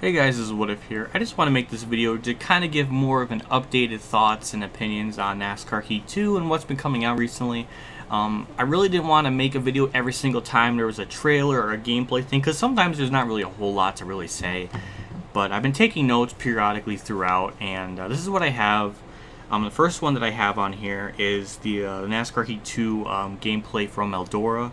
Hey guys, this is What If here. I just want to make this video to kind of give more of an updated thoughts and opinions on NASCAR Heat 2 and what's been coming out recently. I really didn't want to make a video every single time there was a trailer or a gameplay thing, because sometimes there's not really a whole lot to really say. But I've been taking notes periodically throughout, and this is what I have. The first one that I have on here is the NASCAR Heat 2 gameplay from Eldora.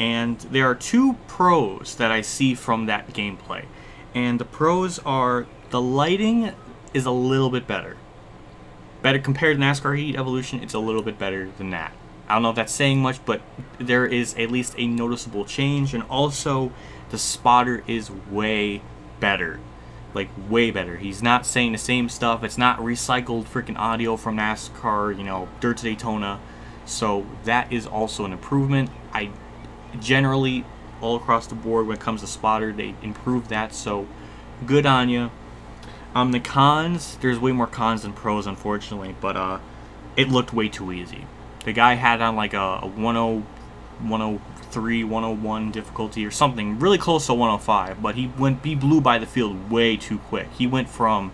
And there are two pros that I see from that gameplay. And the pros are the lighting is a little bit better. Better compared to NASCAR Heat Evolution, it's a little bit better than that. I don't know if that's saying much, but there is at least a noticeable change. And also, the spotter is way better. Like, way better. He's not saying the same stuff. It's not recycled freaking audio from NASCAR, Dirt to Daytona. So, that is also an improvement. I generally, all across the board, when it comes to spotter, they improved that, so good on you. The cons, there's way more cons than pros, unfortunately, but it looked way too easy. The guy had on like a 103, 101 difficulty or something, really close to 105, but he blew by the field way too quick. He went from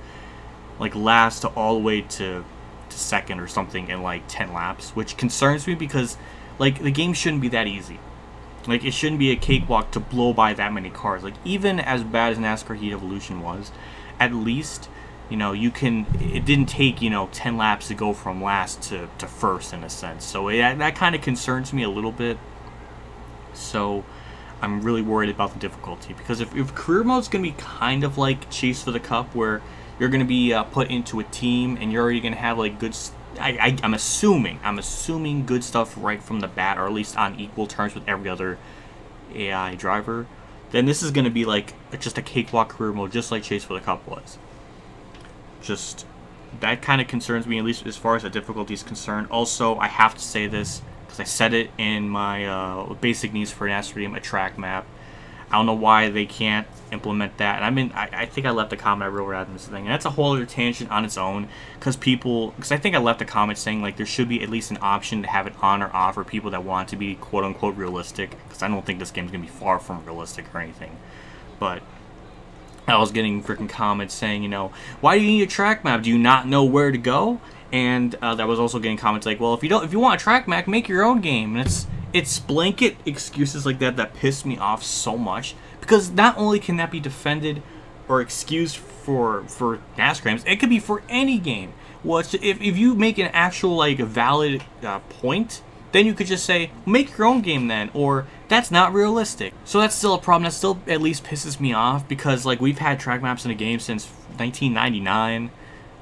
like last to all the way to second or something in like 10 laps, which concerns me because like the game shouldn't be that easy. Like, it shouldn't be a cakewalk to blow by that many cars. Like, even as bad as NASCAR Heat Evolution was, at least, it didn't take, 10 laps to go from last to first, in a sense. So, that kind of concerns me a little bit. So, I'm really worried about the difficulty. Because if career mode is going to be kind of like Chase for the Cup, where you're going to be put into a team and you're already going to have, like, good I'm assuming good stuff right from the bat, or at least on equal terms with every other AI driver, then this is going to be like just a cakewalk career mode, just like Chase for the Cup was. Just, that kind of concerns me, at least as far as the difficulty is concerned. Also, I have to say this, because I said it in my basic needs for NASCAR game, a track map. I don't know why they can't implement that. And I think I left a comment I wrote right in this thing. And that's a whole other tangent on its own. Because I think I left a comment saying like there should be at least an option to have it on or off for people that want to be quote unquote realistic. Because I don't think this game's going to be far from realistic or anything. But I was getting freaking comments saying, why do you need a track map? Do you not know where to go? And that was also getting comments like, well, if you want a track map, make your own game. And it's blanket excuses like that piss me off so much, because not only can that be defended or excused for NASCAR games, it could be for any game. Well, if you make an actual like a valid point, then you could just say make your own game then, or that's not realistic. So that's still a problem. That still at least pisses me off, because like we've had track maps in a game since 1999.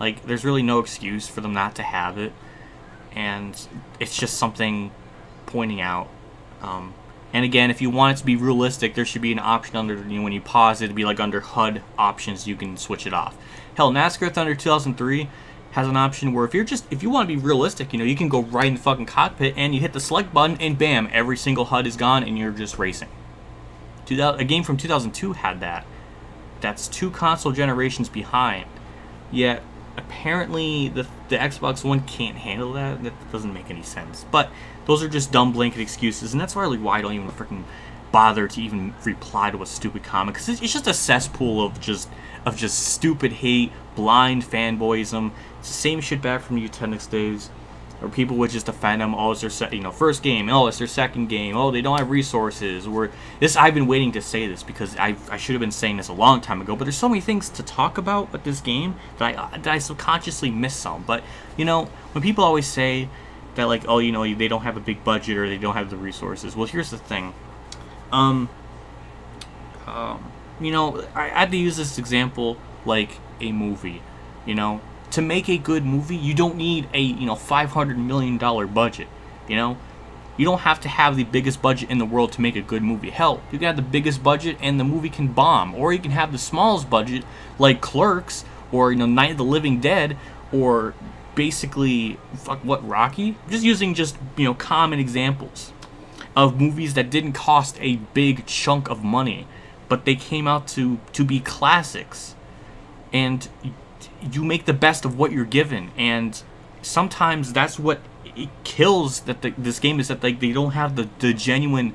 Like there's really no excuse for them not to have it, and it's just something pointing out. And again, if you want it to be realistic, there should be an option under, when you pause it, to be like under HUD options, you can switch it off. Hell, NASCAR Thunder 2003 has an option where if you want to be realistic, you can go right in the fucking cockpit and you hit the select button and bam, every single HUD is gone and you're just racing. A game from 2002 had that. That's 2 console generations behind. Yet apparently the Xbox One can't handle that. That doesn't make any sense. But those are just dumb blanket excuses, and that's why I don't even freaking bother to even reply to a stupid comment, because it's just a cesspool of just stupid hate, blind fanboyism. It's the same shit back from Nintendo days, or people would just defend them. Oh, it's their first game. Oh, it's their second game. Oh, they don't have resources. Or this, I've been waiting to say this because I should have been saying this a long time ago. But there's so many things to talk about with this game that I subconsciously miss some. But when people always say that like, oh, they don't have a big budget or they don't have the resources. Well, here's the thing. I had to use this example like a movie. To make a good movie, you don't need a $500 million budget. You don't have to have the biggest budget in the world to make a good movie. Hell, you can have the biggest budget and the movie can bomb, or you can have the smallest budget like Clerks, or Night of the Living Dead, or basically Rocky. Just using common examples of movies that didn't cost a big chunk of money, but they came out to be classics. And you make the best of what you're given, and sometimes that's what it kills this game, is that they don't have the genuine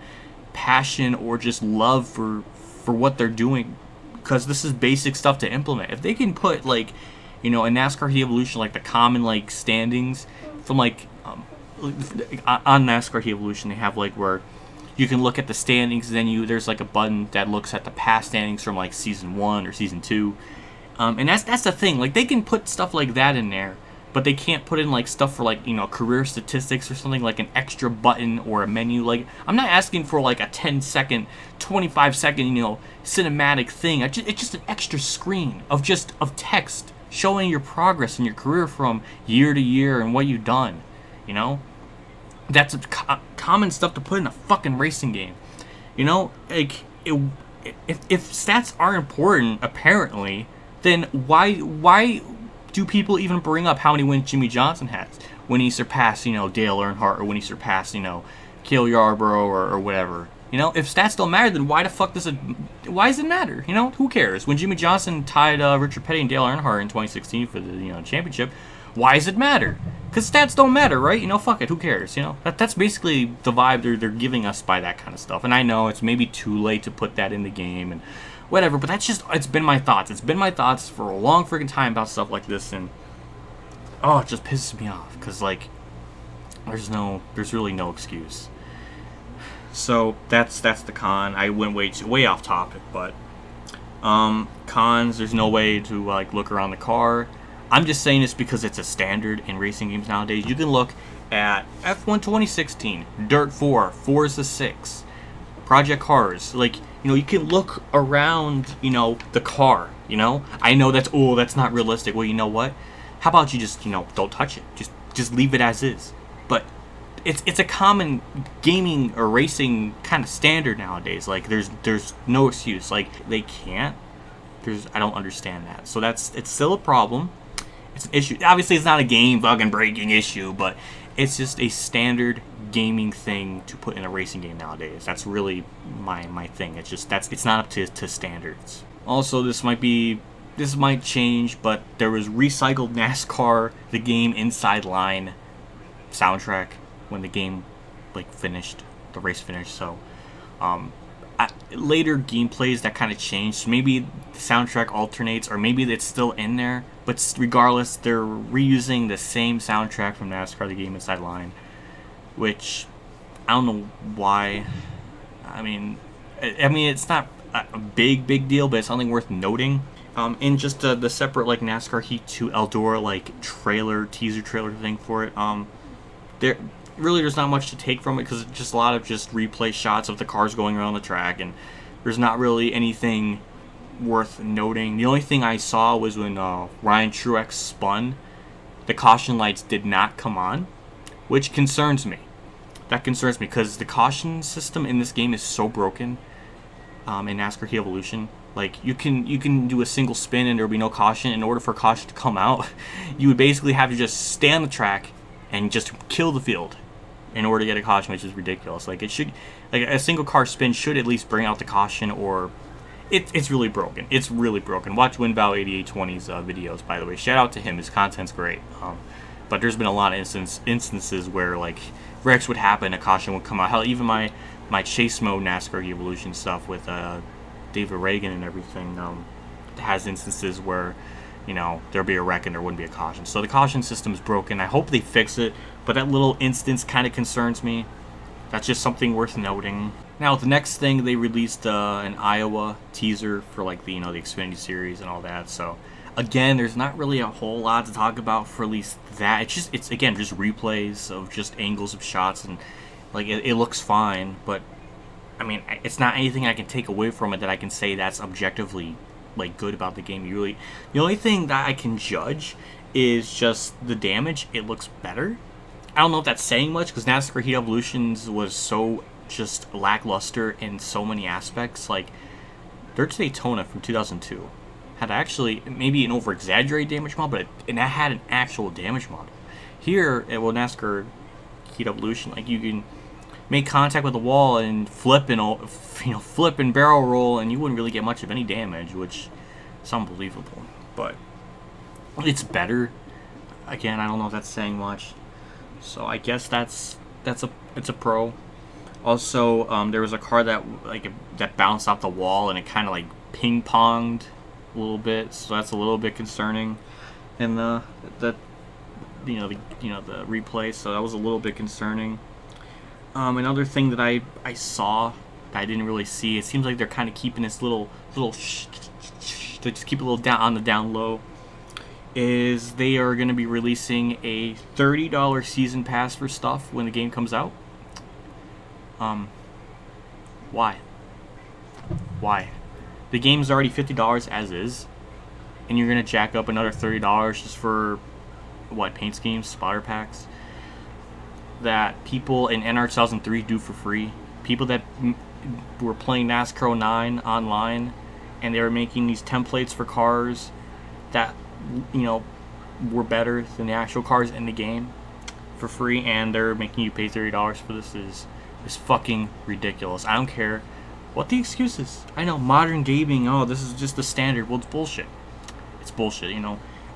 passion or just love for what they're doing because this is basic stuff to implement. If they can put like, in NASCAR Heat Evolution, like the common like standings from like on NASCAR Heat Evolution, they have like where you can look at the standings, and then there's like a button that looks at the past standings from like season 1 or season 2, and that's the thing. Like they can put stuff like that in there, but they can't put in like stuff for like career statistics or something, like an extra button or a menu. Like I'm not asking for like a 10-second, 25-second cinematic thing. It's just an extra screen of text showing your progress in your career from year to year and what you've done. That's common stuff to put in a fucking racing game. Like if stats are important, apparently, then why do people even bring up how many wins Jimmy Johnson has when he surpassed Dale Earnhardt, or when he surpassed Cale Yarborough or whatever? If stats don't matter, then why does it matter? Who cares? When Jimmy Johnson tied Richard Petty and Dale Earnhardt in 2016 for the championship, why does it matter? Because stats don't matter, right? Fuck it, who cares? That's basically the vibe they're giving us by that kind of stuff. And I know it's maybe too late to put that in the game and whatever, but it's been my thoughts. It's been my thoughts for a long freaking time about stuff like this, and it just pisses me off, because like there's really no excuse. So that's the con. I went way off topic, but cons, there's no way to like look around the car. I'm just saying this because it's a standard in racing games nowadays. You can look at F1 2016, Dirt 4, Forza 6, Project Cars. Like, you can look around, the car, I know that's not realistic. Well, you know what? How about you just, don't touch it. Just leave it as is. But it's a common gaming or racing kind of standard nowadays. Like, there's no excuse. Like, they can't. I don't understand that. So it's still a problem. It's an issue. Obviously, it's not a game fucking breaking issue, but it's just a standard gaming thing to put in a racing game nowadays. That's really my thing. It's not up to standards. Also, this might change, but there was recycled NASCAR the game Inside Line soundtrack when the game the race finished. So later gameplays that kind of changed. So maybe the soundtrack alternates, or maybe it's still in there. But regardless, they're reusing the same soundtrack from NASCAR the game Inside Line, which I don't know why. I mean, it's not a big deal, but it's something worth noting. In just the separate like NASCAR Heat 2 Eldora like teaser trailer thing for it. There's not much to take from it, because it's just a lot of just replay shots of the cars going around the track, and there's not really anything worth noting. The only thing I saw was when Ryan Truex spun, the caution lights did not come on, which concerns me. That concerns me, because the caution system in this game is so broken. In NASCAR Heat Evolution, like you can do a single spin and there will be no caution. In order for caution to come out, you would basically have to just stay on the track and just kill the field in order to get a caution, which is ridiculous. Like a single car spin should at least bring out the caution, or it's really broken. It's really broken. Watch WinVal8820's videos, by the way. Shout out to him. His content's great. But there's been a lot of instances where like wrecks would happen, a caution would come out. Hell, even my chase mode NASCAR Evolution stuff with David Reagan and everything has instances where there'll be a wreck and there wouldn't be a caution. So the caution system is broken. I hope they fix it, but that little instance kind of concerns me. That's just something worth noting. Now, the next thing, they released an Iowa teaser for like the Xfinity Series and all that. So again, there's not really a whole lot to talk about for at least that. It's again just replays of just angles of shots, and like it looks fine, but I mean, it's not anything I can take away from it that I can say that's objectively like good about the game. The only thing that I can judge is just the damage. It looks better. I don't know if that's saying much, because NASCAR Heat Evolutions was so just lackluster in so many aspects. Like Dirt to Daytona from 2002 had actually maybe an over-exaggerated damage model, but it had an actual damage model. Here at NASCAR Heat Evolution, like you can make contact with the wall and flip and barrel roll, and you wouldn't really get much of any damage, which is unbelievable. But it's better. Again, I don't know if that's saying much. So I guess it's a pro. Also, there was a car that bounced off the wall, and it kind of like ping ponged a little bit, so that's a little bit concerning. And the replay, so that was a little bit concerning. Another thing that I saw that I didn't really see, it seems like they're kind of keeping this little they just keep a little down on the down low, is they are going to be releasing a $30 season pass for stuff when the game comes out. Why? The game's already $50 as is, and you're going to jack up another $30 just for what, paint schemes, spotter packs that people in NR 2003 do for free. People that were playing NASCAR 09 online, and they were making these templates for cars that, were better than the actual cars in the game for free, and they're making you pay $30 for this is fucking ridiculous. I don't care what the excuse is. I know, modern gaming, this is just the standard. Well, it's bullshit. It's bullshit,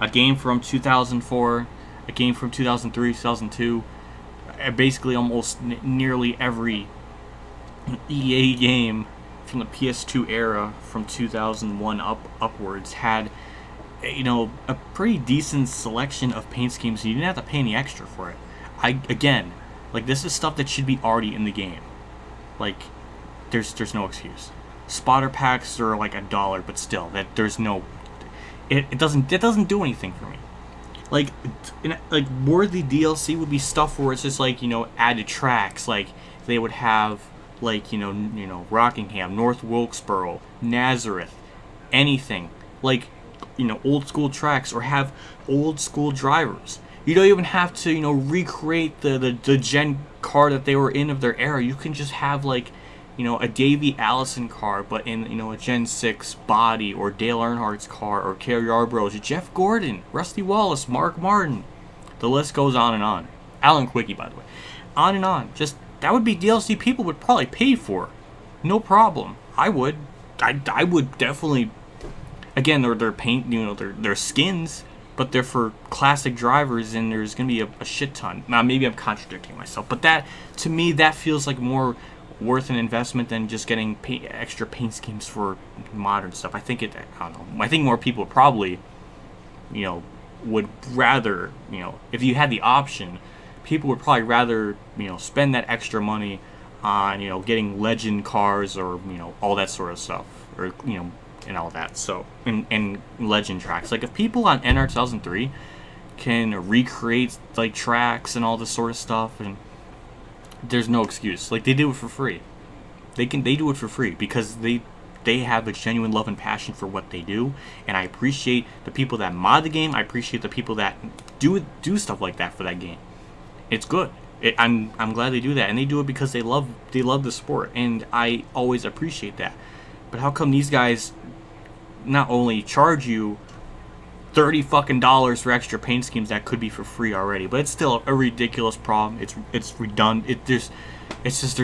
A game from 2004, a game from 2003, 2002, basically almost nearly every EA game from the PS2 era from 2001 upwards had a pretty decent selection of paint schemes. You didn't have to pay any extra for it. This is stuff that should be already in the game. There's no excuse. Spotter packs are like $1, but still, that there's no. It doesn't do anything for me. Worthy DLC would be stuff where it's just added tracks. They would have Rockingham, North Wilkesboro, Nazareth, anything old school tracks, or have old school drivers. You don't even have to recreate the gen car that they were in of their era. You can just have a Davey Allison car, but in a Gen 6 body, or Dale Earnhardt's car, or Cale Yarborough's, Jeff Gordon, Rusty Wallace, Mark Martin. The list goes on and on. Alan Quickie, by the way. On and on. Just, that would be DLC people would probably pay for. No problem. I would. I would definitely. Again, they're paint, they're skins, but they're for classic drivers, and there's gonna be a shit ton. Now, maybe I'm contradicting myself, but that, to me, that feels like more worth an investment than just getting extra paint schemes for modern stuff. I think I don't know. I think more people probably, would rather, if you had the option, people would probably rather, spend that extra money on, getting legend cars, or, all that sort of stuff, or, and all that. So, and legend tracks. If people on NR 2003 can recreate tracks and all this sort of stuff, and there's no excuse. They do it for free. They do it for free because they have a genuine love and passion for what they do, and I appreciate the people that mod the game. I appreciate the people that do stuff like that for that game. It's good. I'm glad they do that, and they do it because they love the sport, and I always appreciate that. But how come these guys not only charge you $30 fucking for extra paint schemes that could be for free already, but it's still a ridiculous problem. It's redundant. There's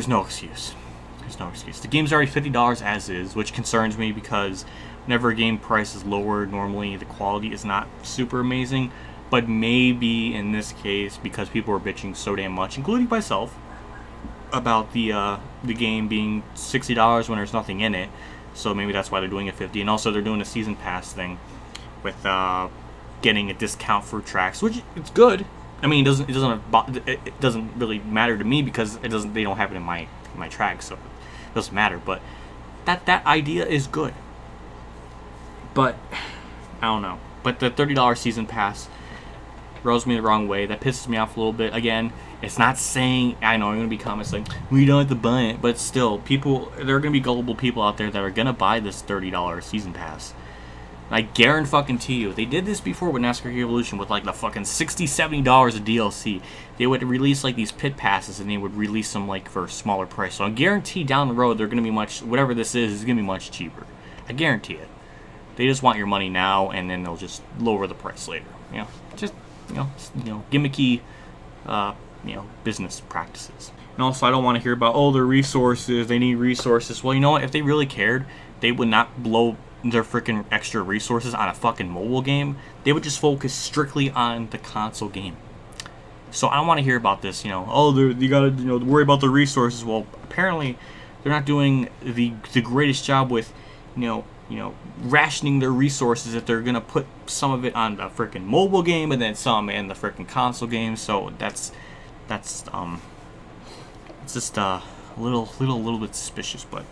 no excuse. There's no excuse. The game's already $50 as is, which concerns me because whenever a game price is lower, normally the quality is not super amazing. But maybe in this case, because people are bitching so damn much, including myself, about the game being $60 when there's nothing in it. So maybe that's why they're doing it $50, and also they're doing a season pass thing with getting a discount for tracks, which it's good. I mean, it doesn't really matter to me because they don't have it in my track, so it doesn't matter. But that idea is good. But I don't know. But the $30 season pass rubs me the wrong way. That pisses me off a little bit. Again, it's not saying, I know I'm going to be comments we don't have to buy it, but still, there are going to be gullible people out there that are going to buy this $30 season pass. I guarantee you, they did this before with NASCAR Heat Evolution with the fucking $60, $70 of DLC. They would release these pit passes, and they would release them for a smaller price. So I guarantee down the road they're going to be whatever this is going to be much cheaper. I guarantee it. They just want your money now, and then they'll just lower the price later. Gimmicky, business practices. And also, I don't want to hear about, their resources, they need resources. Well, you know what? If they really cared, they would not blow their freaking extra resources on a fucking mobile game. They would just focus strictly on the console game. So I don't want to hear about this, you gotta, worry about the resources. Well, apparently, they're not doing the greatest job with, rationing their resources if they're gonna put some of it on a freaking mobile game and then some in the freaking console game. So that's it's just a little bit suspicious. But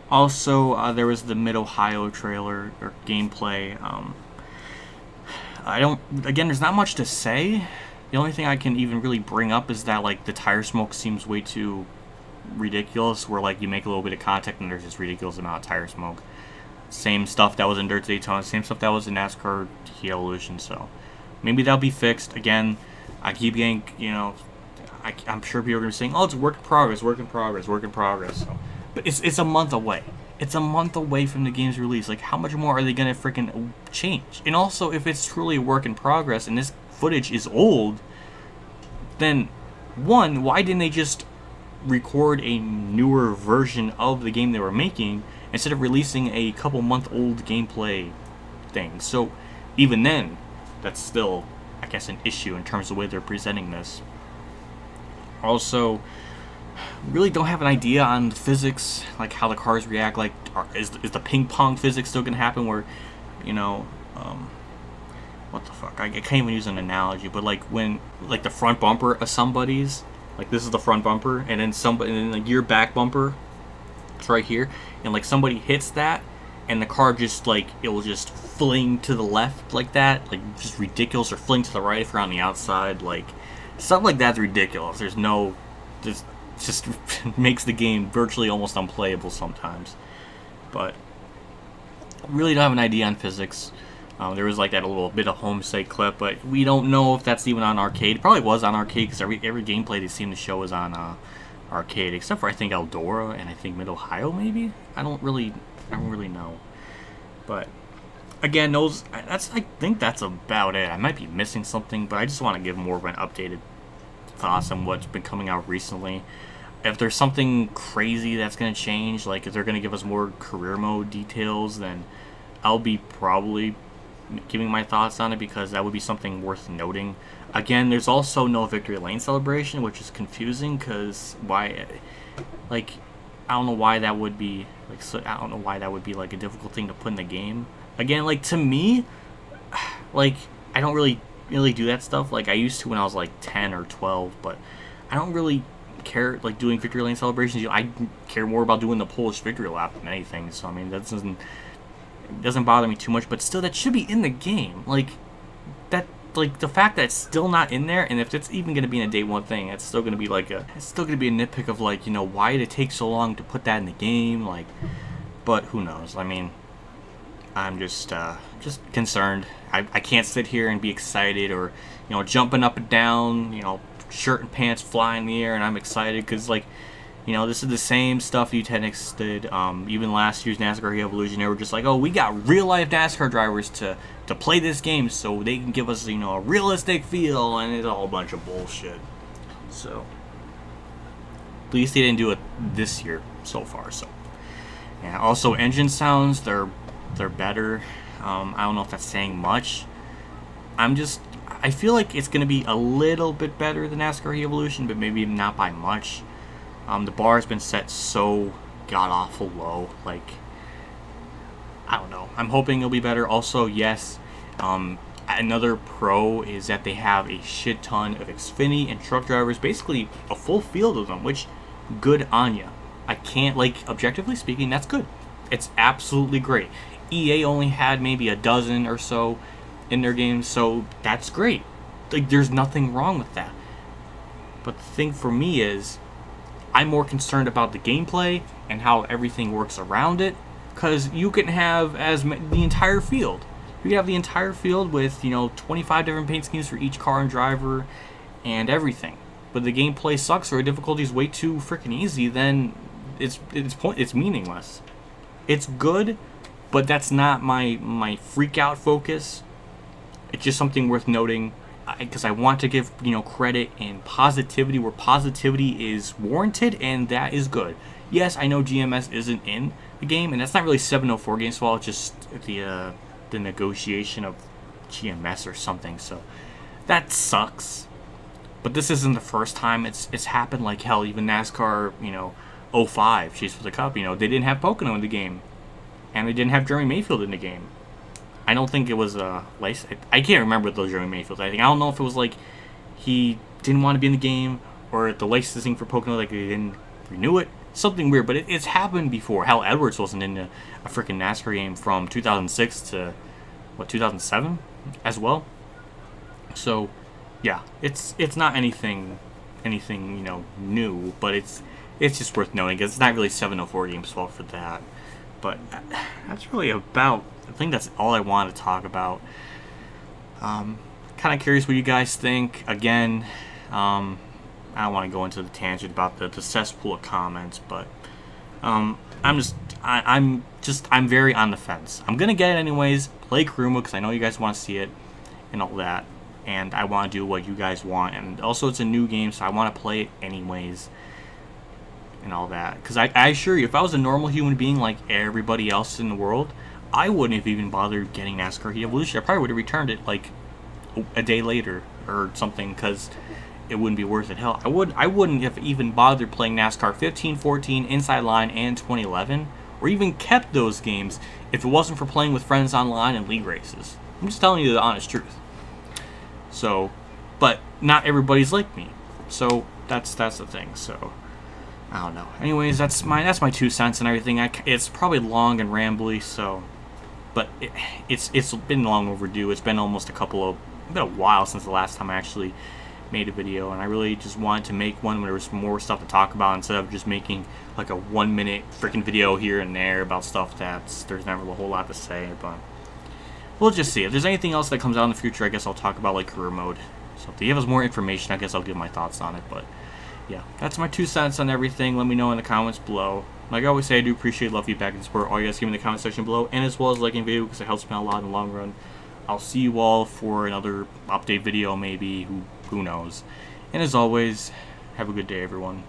also there was the Mid Ohio trailer or gameplay. There's not much to say. The only thing I can even really bring up is that like the tire smoke seems way too ridiculous, where like you make a little bit of contact and there's this ridiculous amount of tire smoke. Same stuff that was in Dirt Daytona, same stuff that was in NASCAR Heat Evolution. So maybe that'll be fixed. Again, I keep getting, I'm sure people are going to be saying, oh, it's work in progress. So, but it's a month away. It's a month away from the game's release. Like, how much more are they going to freaking change? And also, if it's truly a work in progress and this footage is old, then one, why didn't they just record a newer version of the game they were making instead of releasing a couple month old gameplay thing? So even then, that's still, I guess, an issue in terms of the way they're presenting this. Also, really don't have an idea on the physics, like how the cars react. Like, is the ping pong physics still gonna happen where, what the fuck? I can't even use an analogy, but like when like the front bumper of somebody's, like this is the front bumper, and then like your back bumper, it's right here, and like somebody hits that, and the car just like it will just fling to the left like that, like just ridiculous, or fling to the right if you're on the outside, like stuff like that's ridiculous. Just makes the game virtually almost unplayable sometimes. But really don't have an idea on physics. There was like that a little bit of homestay clip, but we don't know if that's even on arcade. It probably was on arcade because every gameplay they seem to show is on arcade, except for I think Eldora and I think Mid Ohio maybe. I don't really know. But again, I think that's about it. I might be missing something, but I just want to give more of an updated thoughts on what's been coming out recently. If there's something crazy that's going to change, like if they're going to give us more career mode details, then I'll be probably giving my thoughts on it, because that would be something worth noting. Again, there's also no victory lane celebration, which is confusing, because why, like, I don't know why that would be, like, so I don't know why that would be, like, a difficult thing to put in the game. Again, like, to me, like, I don't really do that stuff. Like, I used to when I was, like, 10 or 12, but I don't really care, like, doing victory lane celebrations. I care more about doing the Polish victory lap than anything, so, I mean, that doesn't bother me too much, but still, that should be in the game. Like, that, like, the fact that it's still not in there, and if it's even going to be in a day one thing, it's still going to be like it's still going to be a nitpick of, like, why did it take so long to put that in the game? Like, but who knows? I mean, I'm just concerned. I can't sit here and be excited or, jumping up and down, shirt and pants fly in the air, and I'm excited because, like, this is the same stuff Nutanix did. Even last year's NASCAR Heat Evolution, they were just like, oh, we got real-life NASCAR drivers to play this game so they can give us, a realistic feel, and it's all a bunch of bullshit. So, at least they didn't do it this year so far. So, yeah. Also, engine sounds, they're better. I don't know if that's saying much. I feel like it's going to be a little bit better than NASCAR Heat Evolution, but maybe not by much. The bar has been set so god-awful low. Like, I don't know. I'm hoping it'll be better. Also, yes, another pro is that they have a shit ton of Xfinity and truck drivers, basically a full field of them, which, good on ya. I can't, like, objectively speaking, that's good. It's absolutely great. EA only had maybe a dozen or so in their games, so that's great. Like, there's nothing wrong with that. But the thing for me is, I'm more concerned about the gameplay and how everything works around it, because you can have the entire field. You can have the entire field with 25 different paint schemes for each car and driver and everything. But the gameplay sucks or the difficulty is way too freaking easy, then it's meaningless. It's good, but that's not my freak out focus. It's just something worth noting, because I want to give credit and positivity where positivity is warranted, and that is good. Yes, I know GMS isn't in the game, and that's not really 704 games fault. It's just the negotiation of GMS or something. So that sucks. But this isn't the first time it's happened. Like hell, even NASCAR 05 Chase for the Cup. They didn't have Pocono in the game. and they didn't have Jeremy Mayfield in the game. I don't think it was a license. I can't remember those Jeremy Mayfields. I don't know if it was like he didn't want to be in the game or the licensing for Pocono, like they didn't renew it. Something weird, but it's happened before. Hal Edwards wasn't in a freaking NASCAR game from 2006 to 2007 as well. So yeah, it's not anything new, but it's just worth noting because it's not really 704 Games' fault for that. But that's really about. I think that's all I want to talk about. Kind of curious what you guys think. Again, I don't want to go into the tangent about the cesspool of comments, but I'm very on the fence. I'm gonna get it anyways. Play Kuruma because I know you guys want to see it and all that, and I want to do what you guys want. And also, it's a new game, so I want to play it anyways and all that. Because I assure you, if I was a normal human being like everybody else in the world, I wouldn't have even bothered getting NASCAR Heat Evolution. I probably would have returned it like a day later or something because it wouldn't be worth it. Hell, I wouldn't have even bothered playing NASCAR 15, 14, Inside Line, and 2011, or even kept those games if it wasn't for playing with friends online and league races. I'm just telling you the honest truth. So, but not everybody's like me. So that's the thing. So I don't know. Anyways, that's my 2 cents and everything. It's probably long and rambly, so. But it's been long overdue. It's been almost been a while since the last time I actually made a video, and I really just wanted to make one when there was more stuff to talk about instead of just making like a 1-minute freaking video here and there about stuff there's never a whole lot to say. But we'll just see. If there's anything else that comes out in the future, I guess I'll talk about like career mode. So if they give us more information, I guess I'll give my thoughts on it. But yeah, that's my 2 cents on everything. Let me know in the comments below. Like I always say, I do appreciate love, feedback, and support. All you guys give me in the comment section below, and as well as liking the video because it helps me out a lot in the long run. I'll see you all for another update video, maybe. Who knows? And as always, have a good day, everyone.